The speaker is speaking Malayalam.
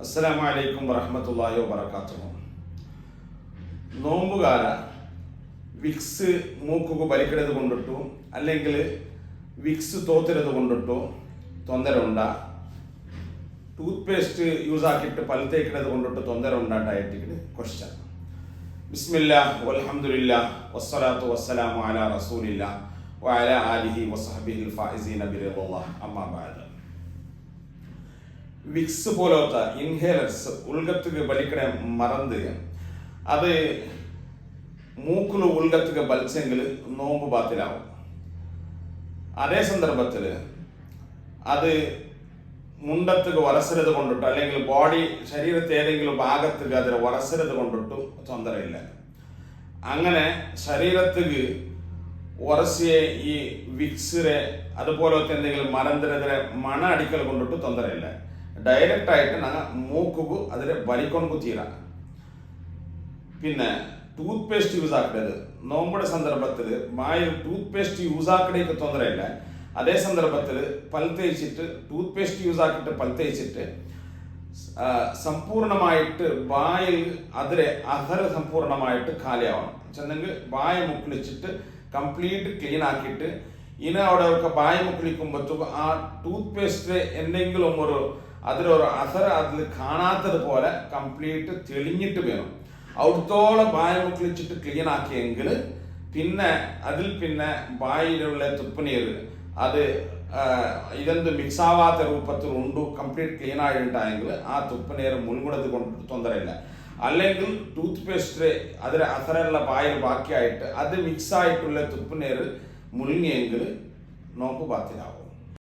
അസ്സലാമു അലൈക്കും വറഹ്മത്തുള്ളാഹി വബറകാതുഹു. നോമ്പുകാല വിക്സ് മൂക്കുക്ക് വലിക്കരുത് കൊണ്ടിട്ടു അല്ലെങ്കിൽ വിക്സ് തോത്തരുത് കൊണ്ടിട്ടു ತೊಂದರೆ ಉಂಡ ಟೂತ್ ಪೇಸ್ಟ್ ಯೂಸ್ ಹಾಕಿಟ್ಟು ಪಲ್ ತೇಕಿಡೋದು ಕೊಂಡಿಟ್ಟು ತೊಂದರೆ ಉಂಡ ಡಯಟಿಗೆ ಕ್ವಶನ್. ಬಿಸ್ಮಿಲ್ಲಾ ವಲ್ಹಮ್ದುಲಿಲ್ಲಾ ವಸ್ಸಲಾತು ವಸ್ಸಲಾಮು ಅಲಾ ರಸೂಲಿಲ್ಲಾ ವ ಅಲಾ ಆಲಿಹಿ ವಸಹಬಿಹಿಲ್ ಫಾಯಿಸೀನ ಬಿರಿದಲ್ಲಾಹ್ ಅಮ್ಮಾ ಬಅದ್. വിക്സ് പോലത്തെ ഇൻഹേലർസ് ഉൾഗത്തുക്ക് വലിക്കണ മറന്ന് അത് മൂക്കിൽ ഉൾഗത്തുക്ക് വലിച്ചെങ്കിൽ നോമ്പ് ബാത്തിലാവും. അതേ സന്ദർഭത്തിൽ അത് മുണ്ടത്തുക്ക് വരസരുത് കൊണ്ടിട്ട് അല്ലെങ്കിൽ ബോഡി ശരീരത്തെ ഏതെങ്കിലും ഭാഗത്തുക്ക് അതിന് വരസരുത് കൊണ്ടിട്ട് ತೊಂದರೆയില്ല. അങ്ങനെ ശരീരത്തുക്ക് ഉറസിയെ ഈ വിക്സിരെ അതുപോലത്തെ എന്തെങ്കിലും മരന്തരത്തിലെ മണ അടിക്കൽ കൊണ്ടിട്ട് ತೊಂದರೆയില്ല. ഡയറക്റ്റ് ആയിട്ട് ഞങ്ങൾ മൂക്കുകു അതിനെ വലിക്കൊണ്ടു തീരാ. പിന്നെ ടൂത്ത് പേസ്റ്റ് യൂസ് ആക്കരുത്. നോമ്പുടെ സന്ദർഭത്തിൽ വായിൽ ടൂത്ത് പേസ്റ്റ് യൂസ് ആക്കണേക്ക് ತೊಂದರೆയില്ല. അതേ സന്ദർഭത്തിൽ പൽ തേച്ചിട്ട് ടൂത്ത് പേസ്റ്റ് യൂസ് ആക്കിയിട്ട് പൽ തേച്ചിട്ട് സമ്പൂർണമായിട്ട് വായിൽ അതിലെ അധര സമ്പൂർണമായിട്ട് കാലിയാവണം. ചെന്നെങ്കിൽ വായ മുക്കിളിച്ചിട്ട് കംപ്ലീറ്റ് ക്ലീൻ ആക്കിയിട്ട് ഇനി അവിടെ വായ മുക്കിളിക്കുമ്പോഴത്തേക്കും ആ ടൂത്ത് പേസ്റ്റ് എന്തെങ്കിലും അതിലൊരു അസർ അതിൽ കാണാത്തത് പോലെ കംപ്ലീറ്റ് തെളിഞ്ഞിട്ട് വേണം. അവിടത്തോളം വായ മുക്കിളിച്ചിട്ട് ക്ലീൻ ആക്കിയെങ്കിൽ പിന്നെ അതിൽ പിന്നെ വായിലുള്ള തുപ്പനീര് അത് ഇതെന്ത് മിക്സ് ആവാത്ത രൂപത്തിൽ ഉണ്ട് കംപ്ലീറ്റ് ക്ലീൻ ആയിട്ടുണ്ടായെങ്കിൽ ആ തുപ്പനീര് മുൻകൂടത് കൊണ്ട് ತೊಂದರೆയില്ല. അല്ലെങ്കിൽ ടൂത്ത് പേസ്റ്റ് അതിലെ അസറുള്ള വായിൽ ബാക്കിയായിട്ട് അത് മിക്സ് ആയിട്ടുള്ള തുപ്പനീര് മുഴുങ്ങിയെങ്കിൽ നോമ്പ് ബാത്തിലാവും.